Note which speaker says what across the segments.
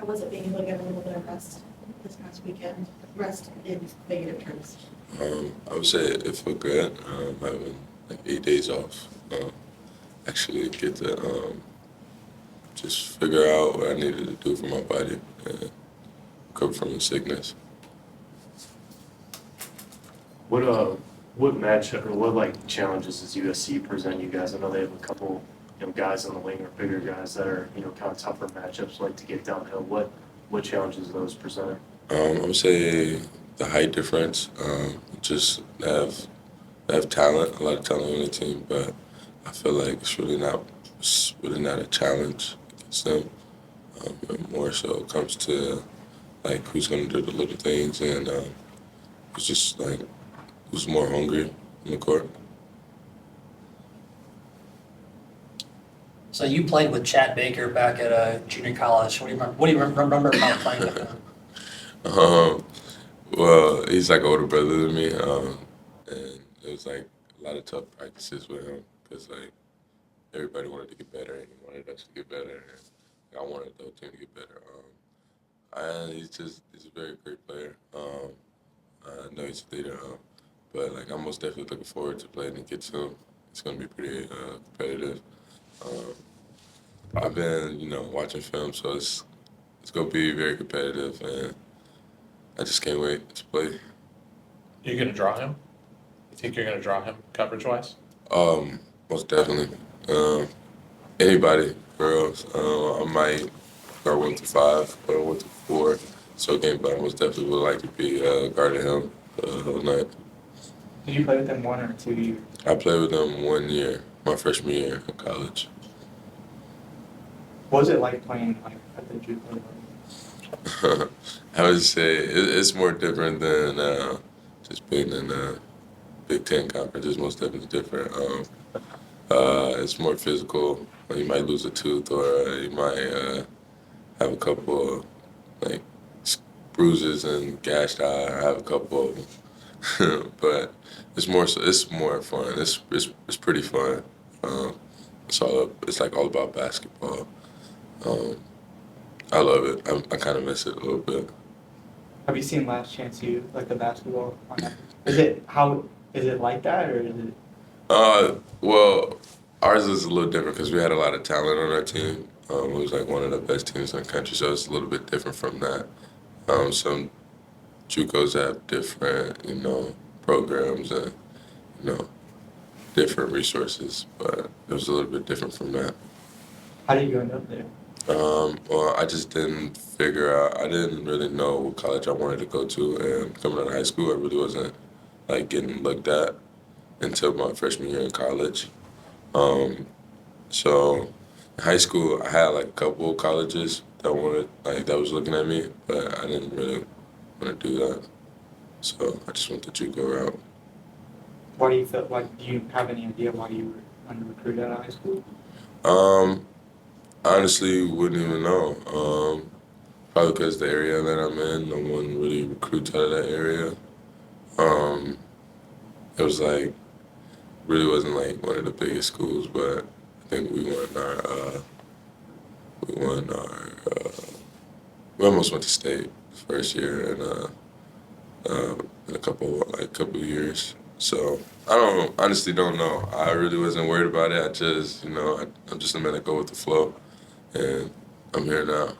Speaker 1: How was it being able to get a little bit of rest this past weekend? Rest in negative terms.
Speaker 2: I would say it felt good. Having like 8 days off. Actually get to just figure out what I needed to do for my body and recover from the sickness.
Speaker 3: What matchup or what like challenges does USC present you guys? I know they have a couple guys on the wing or bigger guys that are kind of tougher matchups like to get downhill. What challenges do those present?
Speaker 2: I would say the height difference. Just they have talent, a lot of talent on the team, but I feel like it's really not a challenge against them. More so it comes to like who's gonna do the little things and it's just like who's more hungry in the court.
Speaker 4: So you played with Chad Baker back at junior college. What do you remember about playing with him?
Speaker 2: Well, he's like an older brother than me, and it was like a lot of tough practices with him because like everybody wanted to get better and he wanted us to get better and I wanted the whole team to get better. And he's a very great player. I know he's a leader, but like I'm most definitely looking forward to playing against him. It's gonna be pretty competitive. Um, I've been watching film, so it's gonna be very competitive and I just can't wait to play.
Speaker 5: You're going to draw him? You think you're going to draw him coverage-wise?
Speaker 2: Most definitely. Anybody, girls. I might guard 1 to 5 or 1 to 4. So game, but I most definitely would like to be guarding him the whole night.
Speaker 6: Did you play with him 1 or 2 years?
Speaker 2: I played with him 1 year, my freshman year in college.
Speaker 6: What was it like playing at the JUCO level?
Speaker 2: I would say it's more different than just being in the Big Ten conference. It's most definitely different. It's more physical. You might lose a tooth, or you might have a couple of, like bruises and gashed eye. I have a couple of them, but it's more fun. It's pretty fun. It's like all about basketball. I love it. I kind of miss it a little bit.
Speaker 6: Have you seen Last Chance U, like the basketball on that? Is it like that or is it?
Speaker 2: Well, ours is a little different because we had a lot of talent on our team. It was like one of the best teams in the country, so it's a little bit different from that. Some JUCOs have different, programs and, different resources, but it was a little bit different from that.
Speaker 6: How did you end up there?
Speaker 2: Well, I just didn't figure out. I didn't really know what college I wanted to go to, and coming out of high school, I really wasn't like getting looked at until my freshman year in college. So in high school, I had like a couple of colleges that was looking at me, but I didn't really want to do that. So I just went the JUCO route.
Speaker 6: Why do you feel like, do you have any idea why you were under recruited out of high school?
Speaker 2: Honestly, wouldn't even know. Probably because the area that I'm in, no one really recruits out of that area. It was like really wasn't like one of the biggest schools, but I think we almost went to state the first year in a couple of years. So honestly don't know. I really wasn't worried about it. I just I'm just a man that go with the flow, and I'm here now.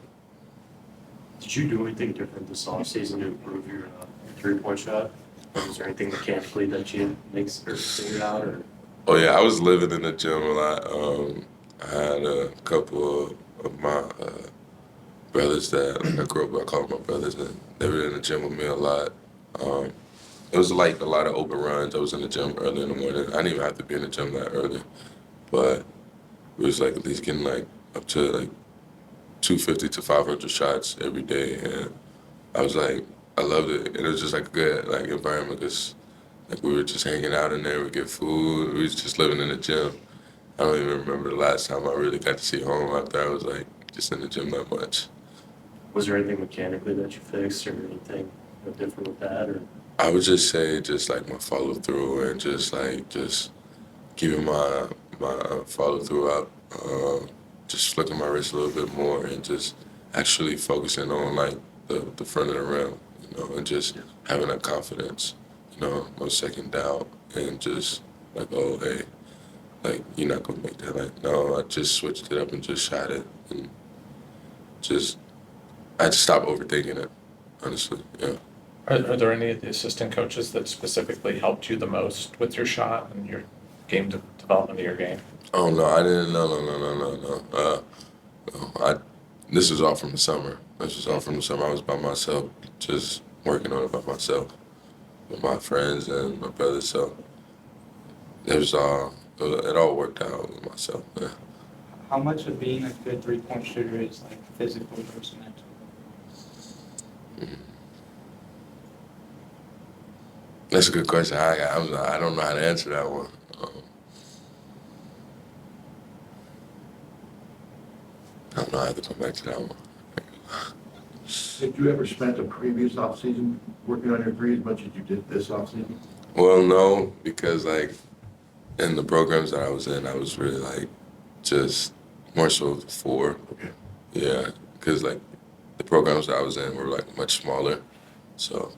Speaker 3: Did you do anything different this offseason to improve your three-point shot? Is there anything mechanically that you figured out? Or?
Speaker 2: Oh yeah, I was living in the gym a lot. I had a couple of my brothers that I grew up with. I call them my brothers, and they were in the gym with me a lot. It was like a lot of open runs. I was in the gym early in the morning. I didn't even have to be in the gym that early, but it was like at least getting like up to like 250 to 500 shots every day, and I was like, I loved it, and it was just like a good like environment because like we were just hanging out in there, we get food, we was just living in the gym. I don't even remember the last time I really got to see home after I was like just in the gym that much.
Speaker 3: Was there anything mechanically that you fixed or anything different with that? Or?
Speaker 2: I would just say just like my follow through and just keeping my follow through up, just flicking my wrist a little bit more and just actually focusing on like the front of the rim, you know, and just having that confidence, you know, no second doubt, and just like, oh hey, like you're not gonna make that. Like no, I just switched it up and just shot it, and just I just stopped overthinking it, honestly. Yeah.
Speaker 5: Are there any of the assistant coaches that specifically helped you the most with your shot and your development of your game?
Speaker 2: Oh no, I didn't. No. No. This was all from the summer. This was all from the summer. I was by myself, just working on it by myself with my friends and my brothers. So it all worked out with myself. Yeah.
Speaker 6: How much of being a good 3-point shooter is like physical versus mental?
Speaker 2: That's a good question. I don't know how to answer that one. I don't know how to come back to that one.
Speaker 7: Did you ever spend a previous offseason working on your three as much as you did this offseason?
Speaker 2: Well, no, because like in the programs that I was in, I was really like just more so the four.
Speaker 7: Okay.
Speaker 2: Yeah, because like the programs that I was in were like much smaller, so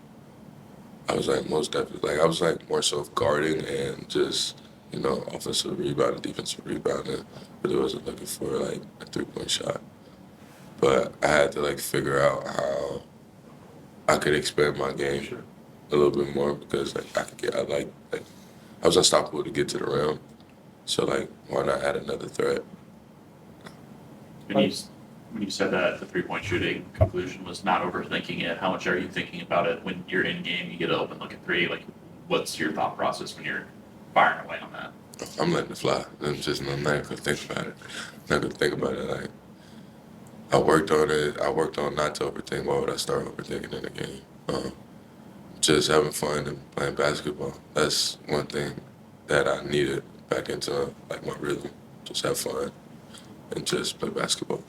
Speaker 2: I was like most definitely like I was like more so guarding and just offensive rebounding, defensive rebounding, but I wasn't looking for like a 3-point shot. But I had to like figure out how I could expand my game
Speaker 7: Sure.
Speaker 2: a little bit more because like I was unstoppable to get to the rim, so like why not add another threat?
Speaker 8: When you said that the 3-point shooting conclusion was not overthinking it, how much are you thinking about it when you're in game, you get an open look at three? Like, what's your thought process when you're firing away on that?
Speaker 2: I'm letting it fly. I'm not gonna think about it. I'm not gonna think about it. Like I worked on it. I worked on not to overthink. Why would I start overthinking in a game? Just having fun and playing basketball. That's one thing that I needed back into like my rhythm. Just have fun and just play basketball.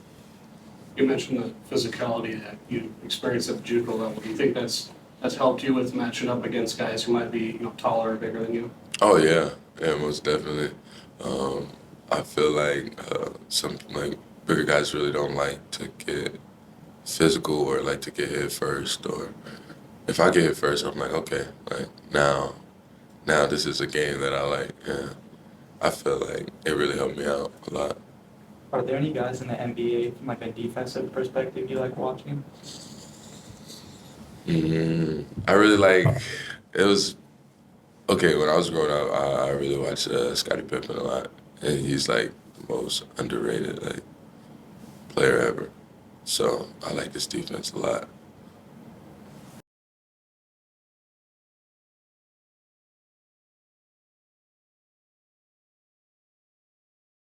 Speaker 9: You mentioned the physicality that you experience at the JUCO level. Do you think that's helped you with matching up against guys who might be taller or bigger than you?
Speaker 2: Oh yeah, most definitely. I feel like some like bigger guys really don't like to get physical or like to get hit first. Or if I get hit first, I'm like, okay, like now this is a game that I like. Yeah, I feel like it really helped me out a lot.
Speaker 6: Are there any guys in the NBA from like a defensive perspective you like watching?
Speaker 2: I really like. It was okay when I was growing up. I really watched Scottie Pippen a lot, and he's like the most underrated like player ever. So I like this defense a lot.